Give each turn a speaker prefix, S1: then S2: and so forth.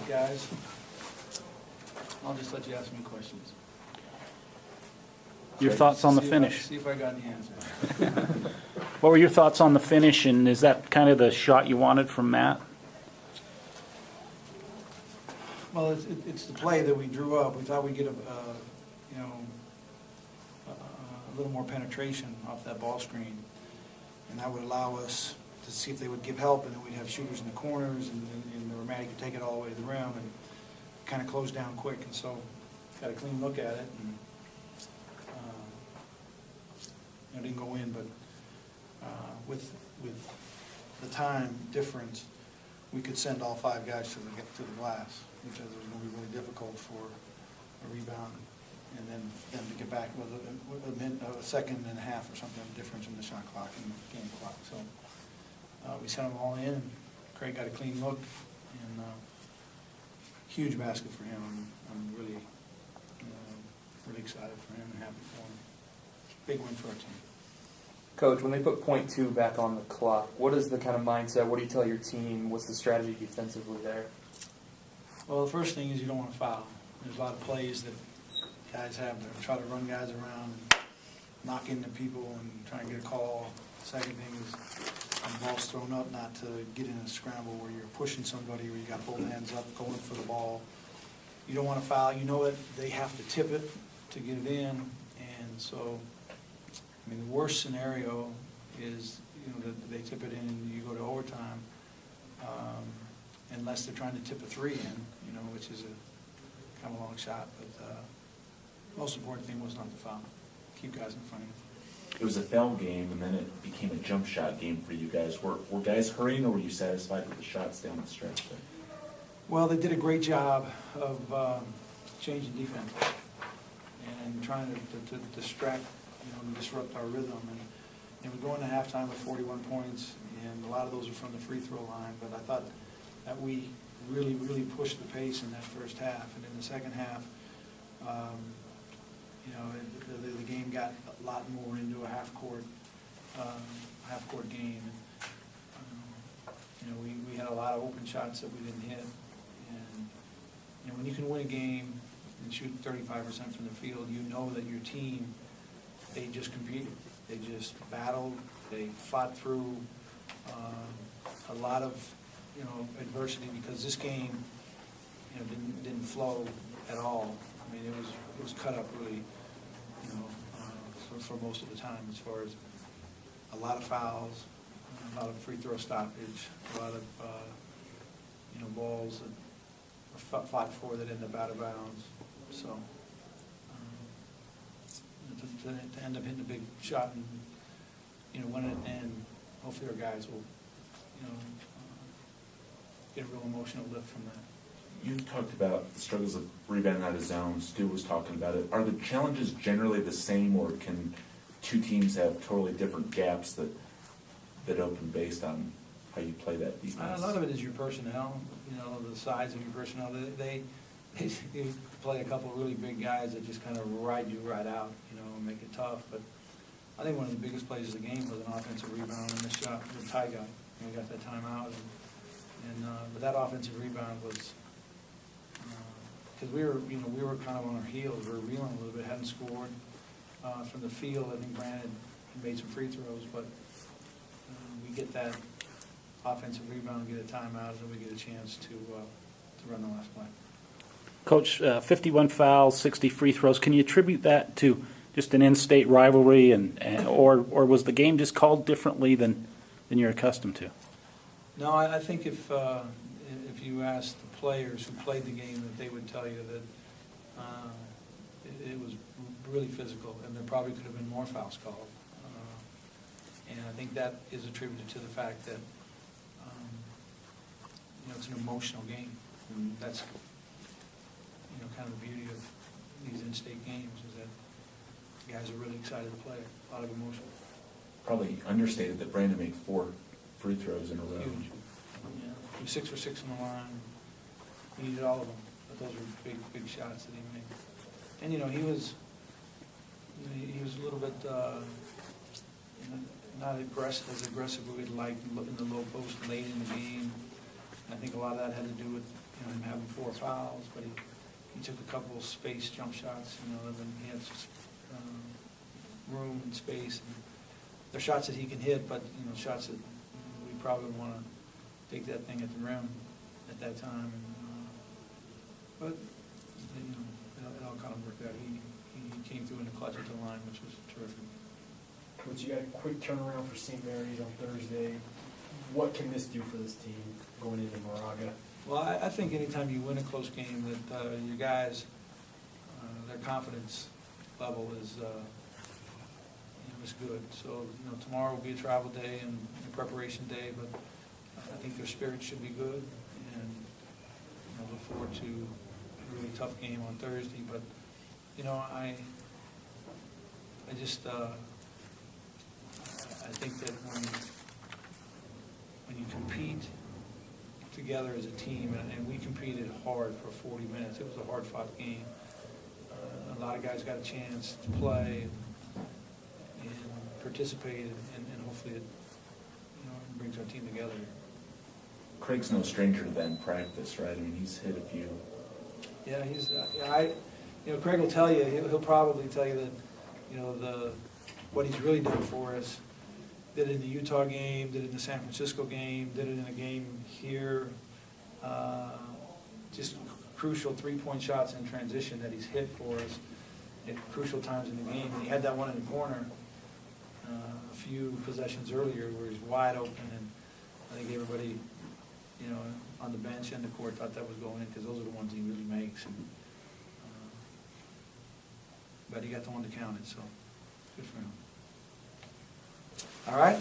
S1: guys. I'll just let you ask me questions.
S2: Your thoughts on the finish?
S1: See if I got any answers.
S2: What were your thoughts on the finish, and is that kind of the shot you wanted from Matt?
S1: Well, it's the play that we drew up. We thought we'd get a little more penetration off that ball screen, and that would allow us to see if they would give help, and then we'd have shooters in the corners, and Matty could take it all the way to the rim and kind of close down quick. And so, got a clean look at it, and it didn't go in, but with the time difference, we could send all 5 guys to the glass, because it was going to be really difficult for a rebound, and then them to get back with a second and a half or something difference in the shot clock and the game clock. So we sent them all in, and Craig got a clean look, and huge basket for him. I'm really excited for him and happy for him. Big win for our team.
S3: Coach, when they put .2 back on the clock, what is the kind of mindset? What do you tell your team? What's the strategy defensively there?
S1: Well, the first thing is you don't want to foul. There's a lot of plays that guys have to try to run guys around and knock into people and try and get a call. The second thing is when the ball's thrown up, not to get in a scramble where you're pushing somebody or you got both hands up going for the ball. You don't want to foul. You know that they have to tip it to get it in, and so I mean, the worst scenario is, that they tip it in and you go to overtime, unless they're trying to tip a 3 in, which is a kind of long shot. But most important thing was not to foul. Keep guys in front of you.
S4: It was a foul game, and then it became a jump shot game for you guys. Were guys hurrying, or were you satisfied with the shots down the stretch there?
S1: Well, they did a great job of changing defense and trying to distract, disrupt our rhythm. And we go into halftime with 41 points, and a lot of those are from the free throw line. But I thought that we really, really pushed the pace in that first half. And in the second half, the game got a lot more into a half-court game. And, we had a lot of open shots that we didn't hit. And when you can win a game and shoot 35% from the field, you know that your team, they just competed. They just battled. They fought through a lot of, adversity, because this game, didn't flow at all. I mean, it was cut up really, for most of the time, as far as a lot of fouls, a lot of free throw stoppage, a lot of balls that were fought for that ended up out of bounds. So to end up hitting a big shot and win it, and hopefully our guys will get a real emotional lift from that.
S4: You talked about the struggles of rebounding out of zone. Stu was talking about it. Are the challenges generally the same, or can two teams have totally different gaps that open based on how you play that defense?
S1: A lot of it is your personnel, the size of your personnel. They play a couple of really big guys that just kind of ride you right out, and make it tough. But I think one of the biggest plays of the game was an offensive rebound and the shot with Ty guy. We got that timeout, but that offensive rebound was because we were kind of on our heels. We were reeling a little bit, hadn't scored from the field. I think Brandon made some free throws, but we get that offensive rebound, get a timeout, and then we get a chance to run the last play.
S2: Coach, 51 fouls, 60 free throws. Can you attribute that to just an in-state rivalry, or was the game just called differently than you're accustomed to?
S1: No, I think if you asked the players who played the game, that they would tell you that it was really physical, and there probably could have been more fouls called. And I think that is attributed to the fact that it's an emotional game, and that's kind of the beauty of these in-state games, is that guys are really excited to play. A lot of emotion. Probably
S4: understated that Brandon made 4 free throws in a row.
S1: Huge. Yeah, he was 6 for 6 on the line. He needed all of them, but those were big shots that he made. And he was a little bit not as aggressive as we'd like in the low post late in the game. I think a lot of that had to do with him having 4 fouls, but he took a couple of space jump shots, you know, and he had room and space. And they're shots that he can hit, but, you know, shots that we probably want to take that thing at the rim at that time. But, you know, it all kind of worked out. He came through in the clutch at the line, which was terrific.
S5: Coach, you got a quick turnaround for St. Mary's on Thursday. What can this do for this team going into Moraga?
S1: Well, I think anytime you win a close game, that your guys, their confidence level is, is good. So, you know, tomorrow will be a travel day and a preparation day, but I think their spirit should be good, and I look forward to a really tough game on Thursday. But, you know, I just, I think that when you compete together as a team, and we competed hard for 40 minutes. It was a hard-fought game. A lot of guys got a chance to play and participate, and hopefully it, you know, brings our team together.
S4: Craig's no stranger to that in practice, right? I mean, he's hit a few.
S1: Yeah, he's. You know, Craig will tell you. He'll probably tell you that, you know, what he's really done for us. Did it in the Utah game, did it in the San Francisco game, did it in a game here. Just crucial 3-point shots in transition that he's hit for us at crucial times in the game. And he had that one in the corner a few possessions earlier where he's wide open, and I think everybody, you know, on the bench and the court thought that was going in, because those are the ones he really makes. And, but he got the one that counted, so good for him. All right.